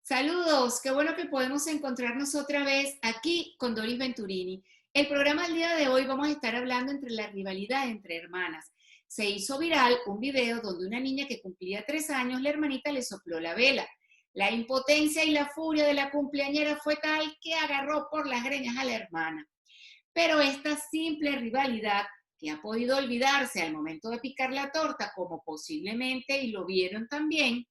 Saludos, qué bueno que podemos encontrarnos otra vez aquí con Doris Venturini. El programa del día de hoy vamos a estar hablando entre la rivalidad entre hermanas. Se hizo viral un video donde una niña que cumplía 3 años, la hermanita le sopló la vela. La impotencia y la furia de la cumpleañera fue tal que agarró por las greñas a la hermana. Pero esta simple rivalidad que ha podido olvidarse al momento de picar la torta, como posiblemente, y lo vieron también,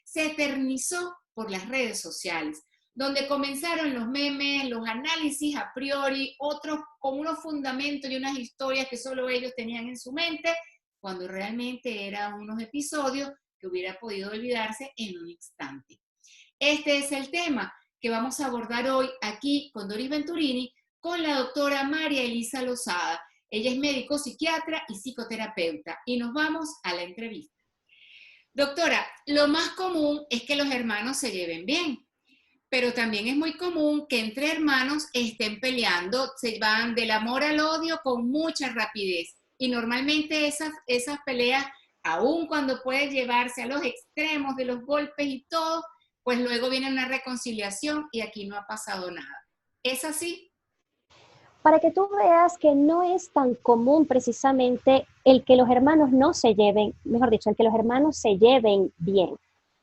se eternizó por las redes sociales, donde comenzaron los memes, los análisis a priori, otros con unos fundamentos y unas historias que solo ellos tenían en su mente, cuando realmente eran unos episodios que hubiera podido olvidarse en un instante. Este es el tema que vamos a abordar hoy aquí con Doris Venturini, con la doctora María Elisa Lozada. Ella es médico psiquiatra y psicoterapeuta. Y nos vamos a la entrevista. Doctora, lo más común es que los hermanos se lleven bien, pero también es muy común que entre hermanos estén peleando, se van del amor al odio con mucha rapidez. Y normalmente esas peleas, aun cuando puede llevarse a los extremos de los golpes y todo, pues luego viene una reconciliación y aquí no ha pasado nada. ¿Es así? Para que tú veas que no es tan común precisamente el que los hermanos no se lleven, mejor dicho, el que los hermanos se lleven bien.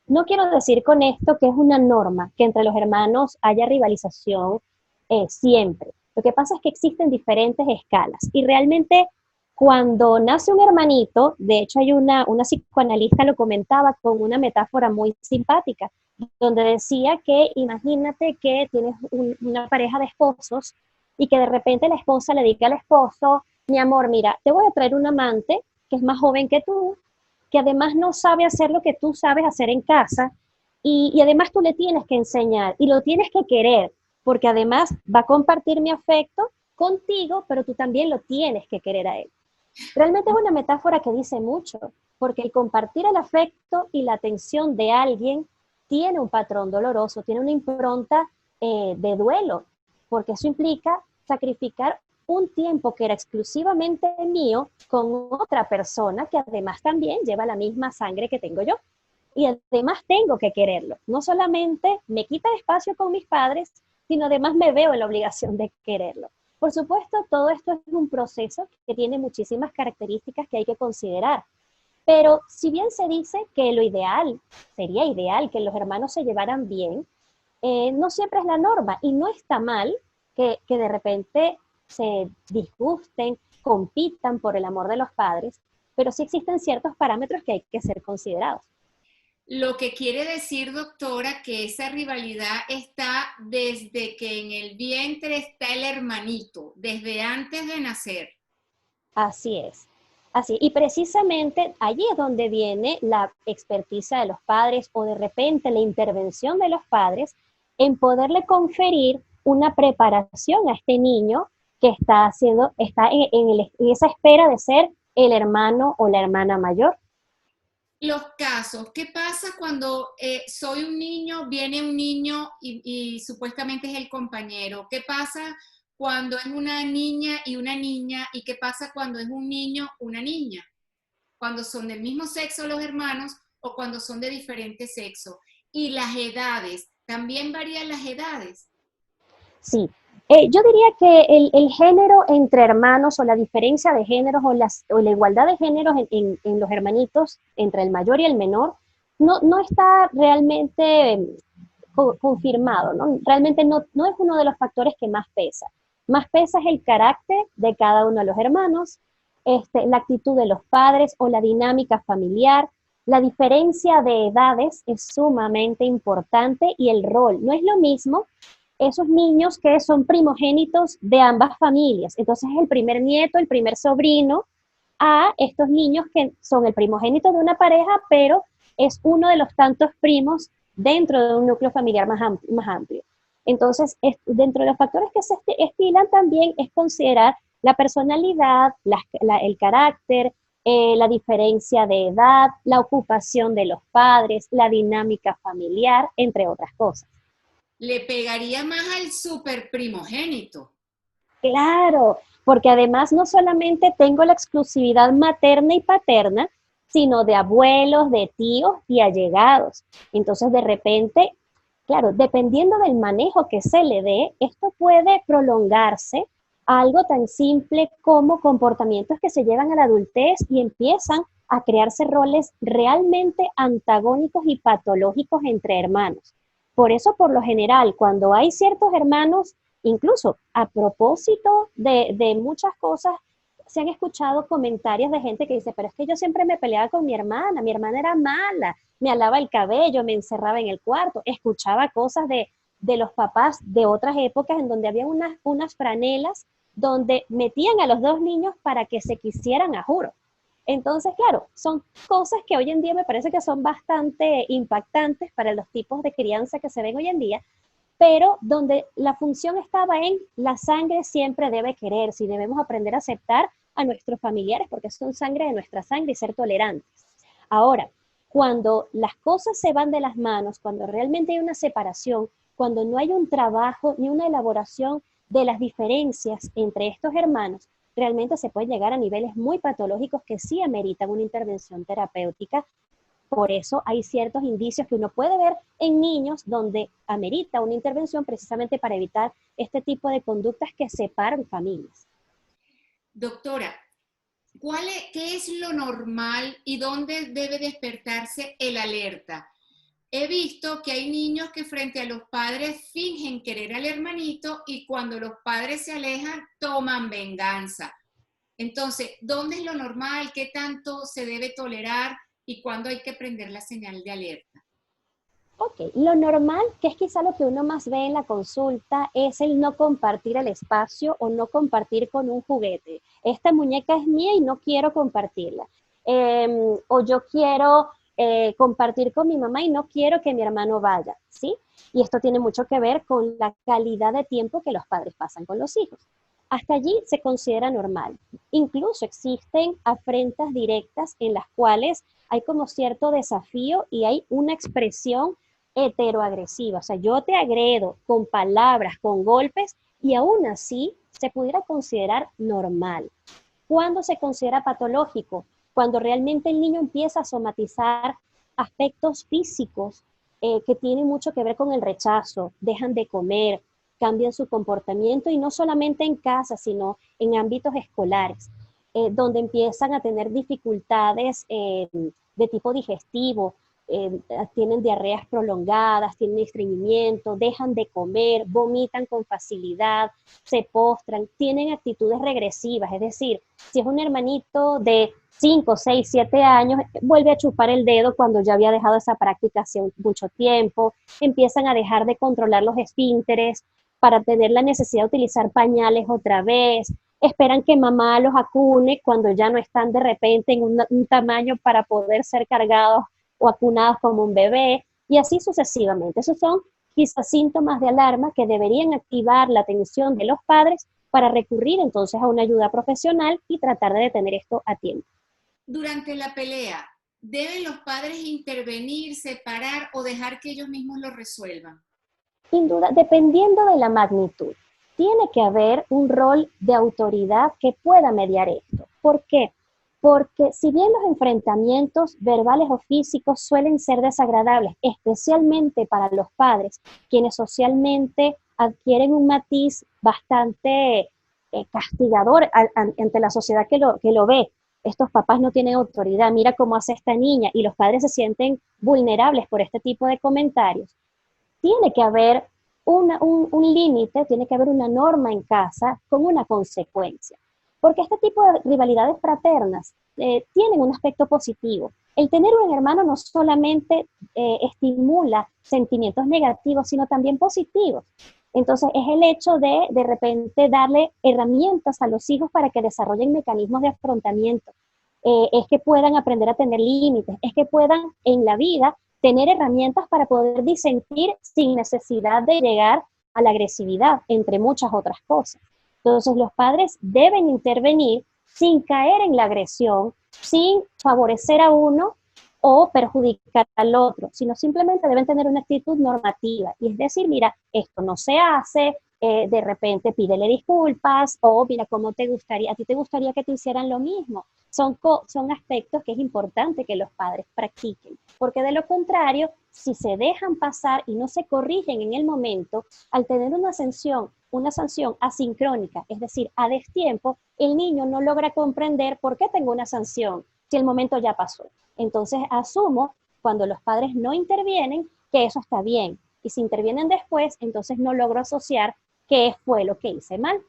No quiero decir con esto que es una norma, que entre los hermanos haya rivalización siempre. Lo que pasa es que existen diferentes escalas y realmente cuando nace un hermanito, de hecho hay una psicoanalista lo comentaba con una metáfora muy simpática, donde decía que imagínate que tienes una pareja de esposos y que de repente la esposa le diga al esposo, mi amor, mira, te voy a traer un amante que es más joven que tú, que además no sabe hacer lo que tú sabes hacer en casa, y además tú le tienes que enseñar y lo tienes que querer, porque además va a compartir mi afecto contigo, pero tú también lo tienes que querer a él. Realmente es una metáfora que dice mucho, porque el compartir el afecto y la atención de alguien tiene un patrón doloroso, tiene una impronta de duelo, porque eso implica sacrificar un tiempo que era exclusivamente mío con otra persona que además también lleva la misma sangre que tengo yo. Y además tengo que quererlo. No solamente me quita espacio con mis padres, sino además me veo en la obligación de quererlo. Por supuesto, todo esto es un proceso que tiene muchísimas características que hay que considerar. Pero si bien se dice que lo ideal, sería ideal que los hermanos se llevaran bien, no siempre es la norma y no está mal que de repente se disgusten, compitan por el amor de los padres, pero sí existen ciertos parámetros que hay que ser considerados. Lo que quiere decir, doctora, que esa rivalidad está desde que en el vientre está el hermanito, desde antes de nacer. Así es. Así, y precisamente allí es donde viene la experticia de los padres o de repente la intervención de los padres en poderle conferir una preparación a este niño que está en esa espera de ser el hermano o la hermana mayor. Los casos, ¿qué pasa cuando soy un niño, viene un niño y supuestamente es el compañero? ¿Qué pasa cuando es una niña y una niña? ¿Y qué pasa cuando es un niño, una niña? Cuando son del mismo sexo los hermanos o cuando son de diferente sexo. Y las edades, también varían las edades. Sí, yo diría que el género entre hermanos o la diferencia de géneros o la igualdad de géneros en los hermanitos, entre el mayor y el menor, no está realmente confirmado, ¿no? Realmente no es uno de los factores que más pesa. Más pesa es el carácter de cada uno de los hermanos, la actitud de los padres o la dinámica familiar. La diferencia de edades es sumamente importante y el rol. No es lo mismo esos niños que son primogénitos de ambas familias. Entonces, el primer nieto, el primer sobrino, a estos niños que son el primogénito de una pareja, pero es uno de los tantos primos dentro de un núcleo familiar más amplio. Entonces, dentro de los factores que se estilan también es considerar la personalidad, el carácter, la diferencia de edad, la ocupación de los padres, la dinámica familiar, entre otras cosas. Le pegaría más al super primogénito. Claro, porque además no solamente tengo la exclusividad materna y paterna, sino de abuelos, de tíos y allegados. Entonces, de repente, Claro, dependiendo del manejo que se le dé, esto puede prolongarse a algo tan simple como comportamientos que se llevan a la adultez y empiezan a crearse roles realmente antagónicos y patológicos entre hermanos. Por eso, por lo general, cuando hay ciertos hermanos, incluso a propósito de muchas cosas, se han escuchado comentarios de gente que dice, pero es que yo siempre me peleaba con mi hermana era mala, me alaba el cabello, me encerraba en el cuarto, escuchaba cosas de los papás de otras épocas en donde había unas franelas donde metían a los dos niños para que se quisieran a juro. Entonces, claro, son cosas que hoy en día me parece que son bastante impactantes para los tipos de crianza que se ven hoy en día, pero donde la función estaba en la sangre siempre debe quererse y debemos aprender a aceptar a nuestros familiares porque son sangre de nuestra sangre y ser tolerantes. Ahora, cuando las cosas se van de las manos, cuando realmente hay una separación, cuando no hay un trabajo ni una elaboración de las diferencias entre estos hermanos, realmente se puede llegar a niveles muy patológicos que sí ameritan una intervención terapéutica. Por eso hay ciertos indicios que uno puede ver en niños donde amerita una intervención precisamente para evitar este tipo de conductas que separan familias. Doctora, ¿qué es lo normal y dónde debe despertarse el alerta? He visto que hay niños que frente a los padres fingen querer al hermanito y cuando los padres se alejan toman venganza. Entonces, ¿dónde es lo normal? ¿Qué tanto se debe tolerar? ¿Y cuándo hay que prender la señal de alerta? Ok, lo normal, que es quizá lo que uno más ve en la consulta, es el no compartir el espacio o no compartir con un juguete. Esta muñeca es mía y no quiero compartirla. O yo quiero compartir con mi mamá y no quiero que mi hermano vaya, ¿sí? Y esto tiene mucho que ver con la calidad de tiempo que los padres pasan con los hijos. Hasta allí se considera normal. Incluso existen afrentas directas en las cuales hay como cierto desafío y hay una expresión heteroagresiva. O sea, yo te agredo con palabras, con golpes, y aún así se pudiera considerar normal. ¿Cuándo se considera patológico? Cuando realmente el niño empieza a somatizar aspectos físicos que tienen mucho que ver con el rechazo, dejan de comer, cambian su comportamiento y no solamente en casa, sino en ámbitos escolares, donde empiezan a tener dificultades de tipo digestivo, tienen diarreas prolongadas, tienen estreñimiento, dejan de comer, vomitan con facilidad, se postran, tienen actitudes regresivas, es decir, si es un hermanito de 5, 6, 7 años, vuelve a chupar el dedo cuando ya había dejado esa práctica hace mucho tiempo, empiezan a dejar de controlar los esfínteres para tener la necesidad de utilizar pañales otra vez, esperan que mamá los acune cuando ya no están de repente en un tamaño para poder ser cargados o acunados como un bebé, y así sucesivamente. Esos son quizás síntomas de alarma que deberían activar la atención de los padres para recurrir entonces a una ayuda profesional y tratar de detener esto a tiempo. Durante la pelea, ¿deben los padres intervenir, separar o dejar que ellos mismos lo resuelvan? Sin duda, dependiendo de la magnitud, tiene que haber un rol de autoridad que pueda mediar esto. ¿Por qué? Porque si bien los enfrentamientos verbales o físicos suelen ser desagradables, especialmente para los padres, quienes socialmente adquieren un matiz bastante castigador ante la sociedad que lo ve. Estos papás no tienen autoridad, mira cómo hace esta niña, y los padres se sienten vulnerables por este tipo de comentarios. Tiene que haber un límite, tiene que haber una norma en casa con una consecuencia. Porque este tipo de rivalidades fraternas tienen un aspecto positivo. El tener un hermano no solamente estimula sentimientos negativos, sino también positivos. Entonces, es el hecho de repente darle herramientas a los hijos para que desarrollen mecanismos de afrontamiento. Es que puedan aprender a tener límites, es que puedan en la vida tener herramientas para poder disentir sin necesidad de llegar a la agresividad, entre muchas otras cosas. Entonces, los padres deben intervenir sin caer en la agresión, sin favorecer a uno o perjudicar al otro, sino simplemente deben tener una actitud normativa. Y es decir, mira, esto no se hace, de repente pídele disculpas, o mira, ¿cómo te gustaría? ¿A ti te gustaría que te hicieran lo mismo? Son aspectos que es importante que los padres practiquen, porque de lo contrario, si se dejan pasar y no se corrigen en el momento, al tener una sanción asincrónica, es decir, a destiempo, el niño no logra comprender por qué tengo una sanción si el momento ya pasó. Entonces asumo, cuando los padres no intervienen, que eso está bien. Y si intervienen después, entonces no logro asociar qué fue lo que hice mal.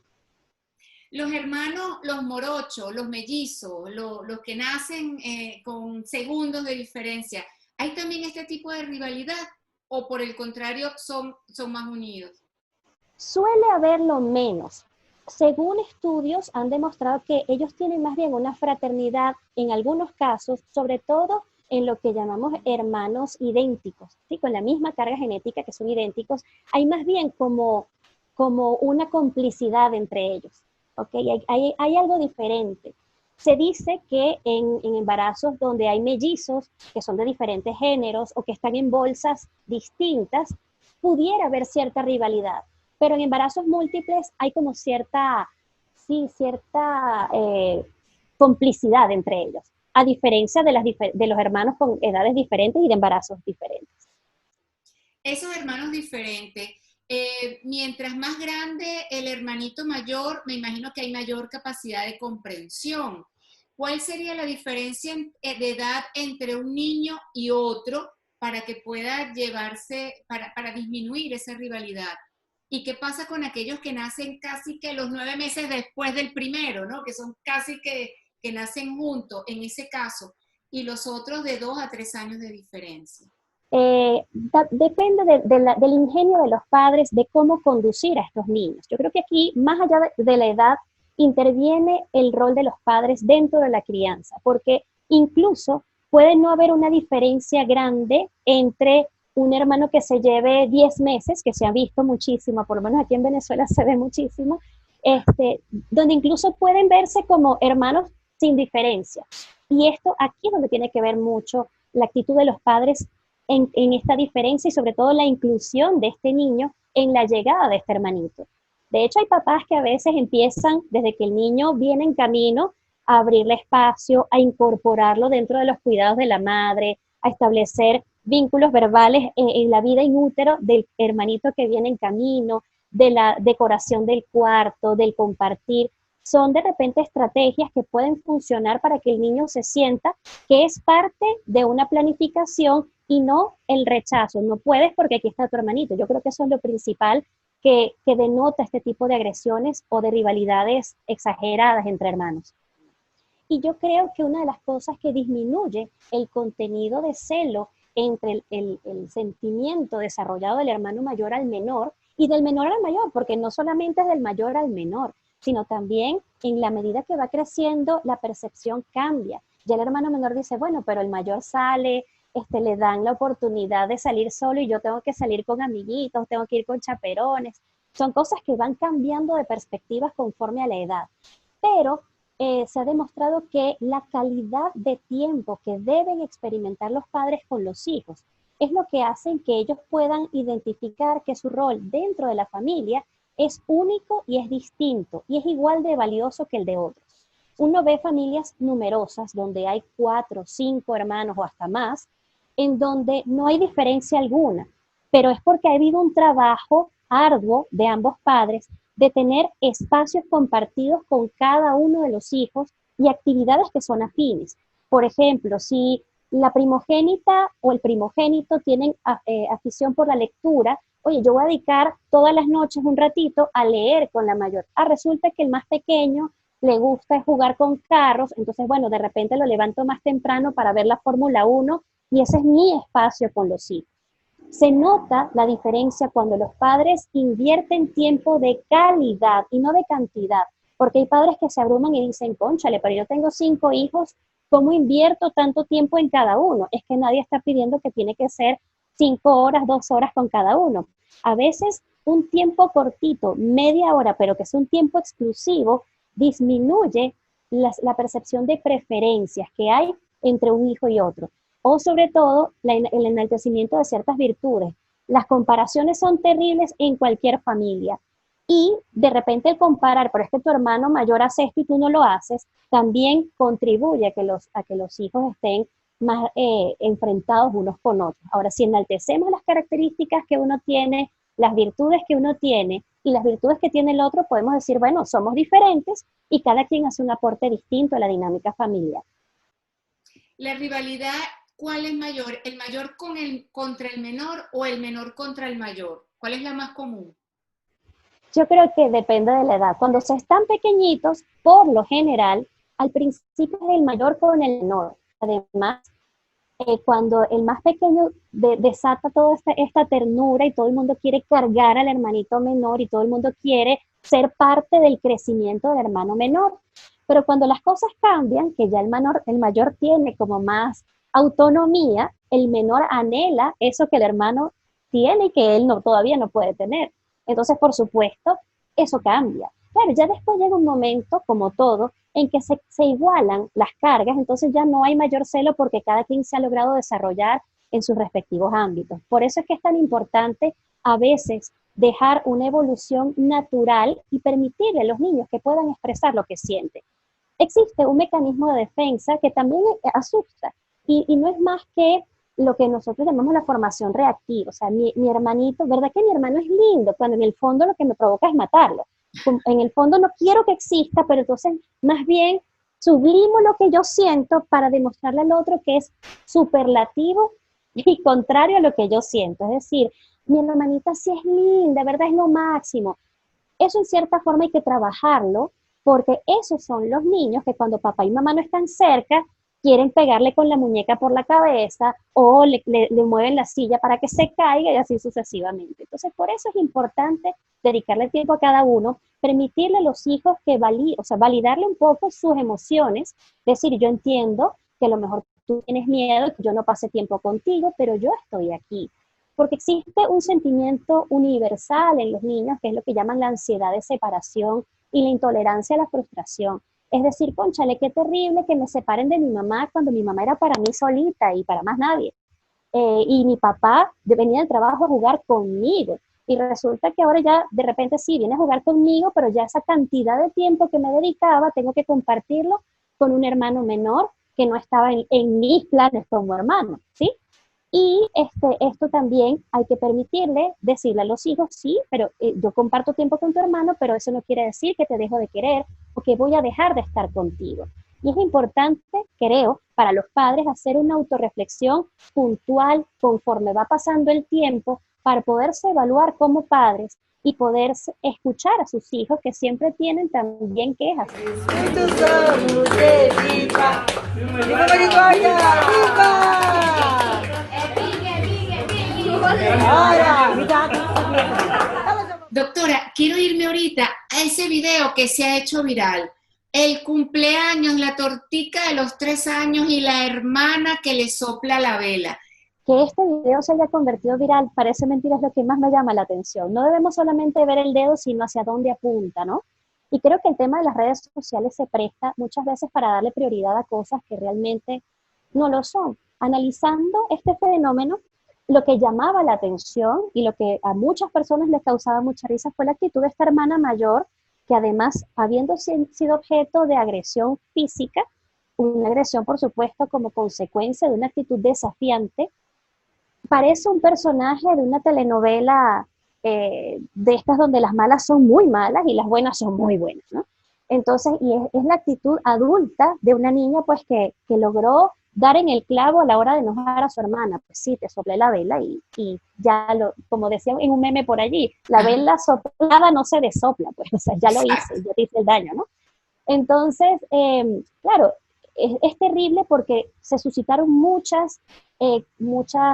Los hermanos, los morochos, los mellizos, los que nacen con segundos de diferencia, ¿hay también este tipo de rivalidad o por el contrario son más unidos? Suele haberlo menos. Según estudios han demostrado que ellos tienen más bien una fraternidad en algunos casos, sobre todo en lo que llamamos hermanos idénticos, ¿sí? Con la misma carga genética, que son idénticos, hay más bien como una complicidad entre ellos. ¿Okay? Hay algo diferente. Se dice que en embarazos donde hay mellizos, que son de diferentes géneros o que están en bolsas distintas, pudiera haber cierta rivalidad, pero en embarazos múltiples hay como cierta, sí, cierta complicidad entre ellos, a diferencia de los hermanos con edades diferentes y de embarazos diferentes. Esos hermanos diferentes, mientras más grande el hermanito mayor, me imagino que hay mayor capacidad de comprensión. ¿Cuál sería la diferencia de edad entre un niño y otro para que pueda llevarse, para disminuir esa rivalidad? ¿Y qué pasa con aquellos que nacen casi que los 9 meses después del primero, ¿no? Que son casi que nacen juntos en ese caso, y los otros de 2 a 3 años de diferencia? Depende del ingenio de los padres de cómo conducir a estos niños. Yo creo que aquí, más allá de la edad, interviene el rol de los padres dentro de la crianza, porque incluso puede no haber una diferencia grande entre un hermano que se lleve 10 meses, que se ha visto muchísimo, por lo menos aquí en Venezuela se ve muchísimo, donde incluso pueden verse como hermanos sin diferencia. Y esto aquí es donde tiene que ver mucho la actitud de los padres en esta diferencia y sobre todo la inclusión de este niño en la llegada de este hermanito. De hecho, hay papás que a veces empiezan, desde que el niño viene en camino, a abrirle espacio, a incorporarlo dentro de los cuidados de la madre, a establecer vínculos verbales en la vida in útero del hermanito que viene en camino, de la decoración del cuarto, del compartir. Son de repente estrategias que pueden funcionar para que el niño se sienta que es parte de una planificación y no el rechazo. No puedes porque aquí está tu hermanito. Yo creo que eso es lo principal que denota este tipo de agresiones o de rivalidades exageradas entre hermanos. Y yo creo que una de las cosas que disminuye el contenido de celo entre el sentimiento desarrollado del hermano mayor al menor y del menor al mayor, porque no solamente es del mayor al menor, sino también en la medida que va creciendo la percepción cambia. Ya el hermano menor dice, bueno, pero el mayor sale, le dan la oportunidad de salir solo y yo tengo que salir con amiguitos, tengo que ir con chaperones. Son cosas que van cambiando de perspectivas conforme a la edad. Pero se ha demostrado que la calidad de tiempo que deben experimentar los padres con los hijos es lo que hace que ellos puedan identificar que su rol dentro de la familia es único y es distinto y es igual de valioso que el de otros. Uno ve familias numerosas donde hay 4, 5 hermanos o hasta más, en donde no hay diferencia alguna, pero es porque ha habido un trabajo arduo de ambos padres de tener espacios compartidos con cada uno de los hijos y actividades que son afines. Por ejemplo, si la primogénita o el primogénito tienen afición por la lectura, oye, yo voy a dedicar todas las noches un ratito a leer con la mayor. Resulta que el más pequeño le gusta jugar con carros, entonces, bueno, de repente lo levanto más temprano para ver la Fórmula 1 y ese es mi espacio con los hijos. Se nota la diferencia cuando los padres invierten tiempo de calidad y no de cantidad, porque hay padres que se abruman y dicen, cónchale, pero yo tengo 5 hijos, ¿cómo invierto tanto tiempo en cada uno? Es que nadie está pidiendo que tiene que ser 5 horas, 2 horas con cada uno. A veces un tiempo cortito, media hora, pero que es un tiempo exclusivo, disminuye la percepción de preferencias que hay entre un hijo y otro. O sobre todo, el enaltecimiento de ciertas virtudes. Las comparaciones son terribles en cualquier familia. Y de repente el comparar, pero es que tu hermano mayor hace esto y tú no lo haces, también contribuye a que los hijos estén más enfrentados unos con otros. Ahora, si enaltecemos las características que uno tiene, las virtudes que uno tiene y las virtudes que tiene el otro, podemos decir, bueno, somos diferentes y cada quien hace un aporte distinto a la dinámica familiar. La rivalidad, ¿cuál es mayor? ¿El mayor contra el menor o el menor contra el mayor? ¿Cuál es la más común? Yo creo que depende de la edad. Cuando se están pequeñitos, por lo general, al principio es el mayor con el menor. Además, cuando el más pequeño desata toda esta ternura y todo el mundo quiere cargar al hermanito menor y todo el mundo quiere ser parte del crecimiento del hermano menor. Pero cuando las cosas cambian, que ya el mayor tiene como más autonomía, el menor anhela eso que el hermano tiene y que él no, todavía no puede tener. Entonces, por supuesto, eso cambia. Claro, ya después llega un momento, como todo, en que se igualan las cargas, entonces ya no hay mayor celo porque cada quien se ha logrado desarrollar en sus respectivos ámbitos. Por eso es que es tan importante a veces dejar una evolución natural y permitirle a los niños que puedan expresar lo que sienten. Existe un mecanismo de defensa que también asusta y no es más que lo que nosotros llamamos la formación reactiva. O sea, mi hermanito, ¿verdad que mi hermano es lindo? Cuando en el fondo lo que me provoca es matarlo. En el fondo no quiero que exista, pero entonces más bien sublimo lo que yo siento para demostrarle al otro que es superlativo y contrario a lo que yo siento. Es decir, mi hermanita sí es linda, ¿verdad? Es lo máximo. Eso en cierta forma hay que trabajarlo porque esos son los niños que cuando papá y mamá no están cerca, quieren pegarle con la muñeca por la cabeza o le mueven la silla para que se caiga y así sucesivamente. Entonces, por eso es importante dedicarle tiempo a cada uno, permitirle a los hijos que o sea, validarle un poco sus emociones, decir, yo entiendo que a lo mejor tú tienes miedo, que yo no pase tiempo contigo, pero yo estoy aquí. Porque existe un sentimiento universal en los niños, que es lo que llaman la ansiedad de separación y la intolerancia a la frustración. Es decir, cónchale, qué terrible que me separen de mi mamá cuando mi mamá era para mí solita y para más nadie. Y mi papá venía del trabajo a jugar conmigo. Y resulta que ahora ya de repente sí, viene a jugar conmigo, pero ya esa cantidad de tiempo que me dedicaba, tengo que compartirlo con un hermano menor que no estaba en mis planes como hermano, ¿sí? Y esto también hay que permitirle decirle a los hijos, sí, pero yo comparto tiempo con tu hermano, pero eso no quiere decir que te dejo de querer o que voy a dejar de estar contigo. Y es importante, creo, para los padres hacer una autorreflexión puntual conforme va pasando el tiempo para poderse evaluar como padres y poder escuchar a sus hijos que siempre tienen también quejas. Doctora, quiero irme ahorita a ese video que se ha hecho viral. El cumpleaños, la tortica de los 3 años y la hermana que le sopla la vela. Que este video se haya convertido viral, parece mentira, es lo que más me llama la atención. No debemos solamente ver el dedo, sino hacia dónde apunta, ¿no? Y creo que el tema de las redes sociales se presta muchas veces para darle prioridad a cosas que realmente no lo son. Analizando este fenómeno, lo que llamaba la atención y lo que a muchas personas les causaba mucha risa fue la actitud de esta hermana mayor, que además, habiendo sido objeto de agresión física, una agresión, por supuesto, como consecuencia de una actitud desafiante, parece un personaje de una telenovela de estas donde las malas son muy malas y las buenas son muy buenas, ¿no? Entonces, y es la actitud adulta de una niña pues que logró dar en el clavo a la hora de enojar a su hermana. Pues sí, te soplé la vela y ya como decía en un meme por allí, la vela soplada no se desopla, pues, o sea, ya lo hice, ya te hice el daño, ¿no? Entonces, claro, es terrible porque se suscitaron muchas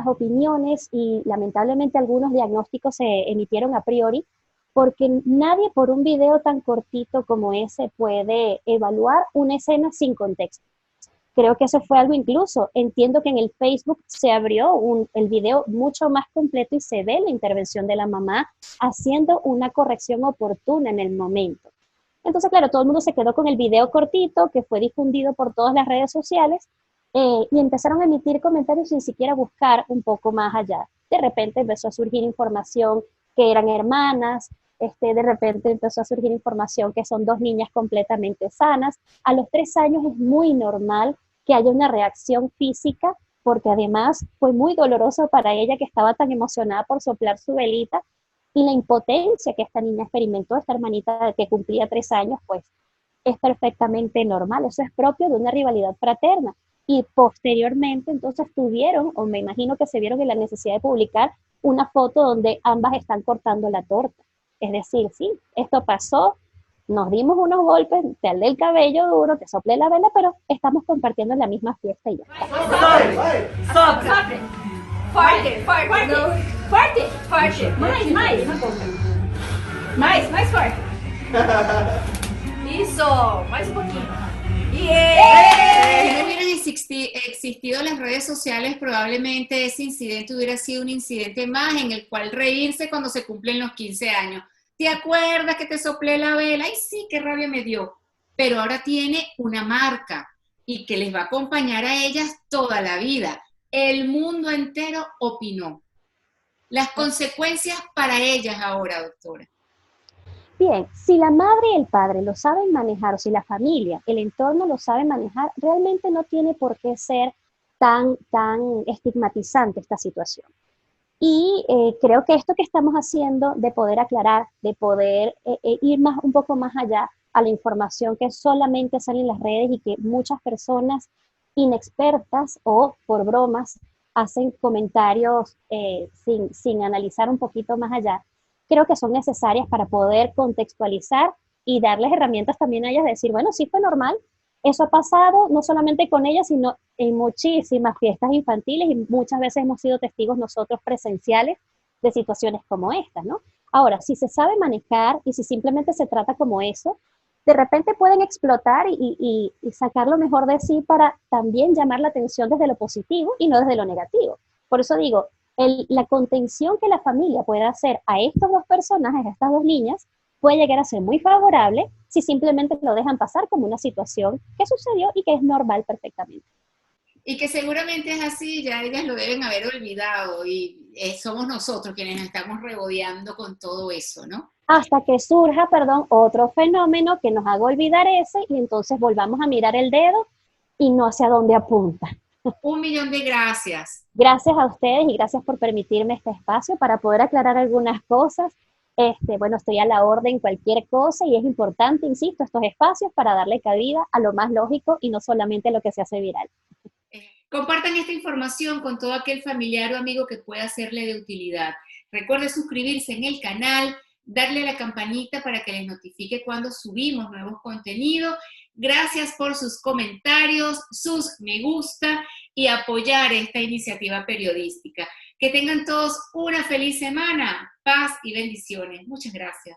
opiniones y lamentablemente algunos diagnósticos se emitieron a priori, porque nadie por un video tan cortito como ese puede evaluar una escena sin contexto. Creo que eso fue algo incluso. Entiendo que en el Facebook se abrió el video mucho más completo y se ve la intervención de la mamá haciendo una corrección oportuna en el momento. Entonces, claro, todo el mundo se quedó con el video cortito que fue difundido por todas las redes sociales y empezaron a emitir comentarios sin siquiera buscar un poco más allá. De repente empezó a surgir información que eran hermanas, De repente empezó a surgir información que son 2 niñas completamente sanas. A los 3 años es muy normal que haya una reacción física, porque además fue muy doloroso para ella, que estaba tan emocionada por soplar su velita, y la impotencia que esta niña experimentó, esta hermanita que cumplía 3 años, pues es perfectamente normal. Eso es propio de una rivalidad fraterna. Y posteriormente entonces tuvieron, o me imagino que se vieron en la necesidad de publicar una foto donde ambas están cortando la torta. Es decir, sí, esto pasó, nos dimos unos golpes, te alé el cabello duro, te soplé la vela, pero estamos compartiendo la misma fiesta y ya está. Sopra. Forte, forte. Forte, forte. Mais forte. Isso, mais poquito. Si no hubieran existido las redes sociales, probablemente ese incidente hubiera sido un incidente más en el cual reírse cuando se cumplen los 15 años. ¿Te acuerdas que te soplé la vela? ¡Ay, sí, qué rabia me dio! Pero ahora tiene una marca y que les va a acompañar a ellas toda la vida. El mundo entero opinó. Las consecuencias para ellas ahora, doctora. Bien, si la madre y el padre lo saben manejar, o si la familia, el entorno lo sabe manejar, realmente no tiene por qué ser tan estigmatizante esta situación. Y creo que esto que estamos haciendo de poder aclarar, de poder ir un poco más allá a la información que solamente sale en las redes y que muchas personas inexpertas o por bromas hacen comentarios sin analizar un poquito más allá, creo que son necesarias para poder contextualizar y darles herramientas también a ellas de decir, bueno, sí fue normal, eso ha pasado no solamente con ellas, sino en muchísimas fiestas infantiles, y muchas veces hemos sido testigos nosotros presenciales de situaciones como estas, ¿no? Ahora, si se sabe manejar y si simplemente se trata como eso, de repente pueden explotar y sacar lo mejor de sí para también llamar la atención desde lo positivo y no desde lo negativo. Por eso digo, la contención que la familia pueda hacer a estos 2 personajes, a estas 2 niñas, puede llegar a ser muy favorable si simplemente lo dejan pasar como una situación que sucedió y que es normal perfectamente. Y que seguramente es así, ya ellas lo deben haber olvidado y somos nosotros quienes estamos rebodeando con todo eso, ¿no? Hasta que surja, otro fenómeno que nos haga olvidar ese y entonces volvamos a mirar el dedo y no hacia dónde apunta. 1.000.000 de gracias. Gracias a ustedes y gracias por permitirme este espacio para poder aclarar algunas cosas. Bueno, estoy a la orden cualquier cosa y es importante, insisto, estos espacios para darle cabida a lo más lógico y no solamente a lo que se hace viral. Compartan esta información con todo aquel familiar o amigo que pueda serle de utilidad. Recuerde suscribirse en el canal, darle a la campanita para que les notifique cuando subimos nuevos contenidos. Gracias por sus comentarios, sus me gusta y apoyar esta iniciativa periodística. Que tengan todos una feliz semana, paz y bendiciones. Muchas gracias.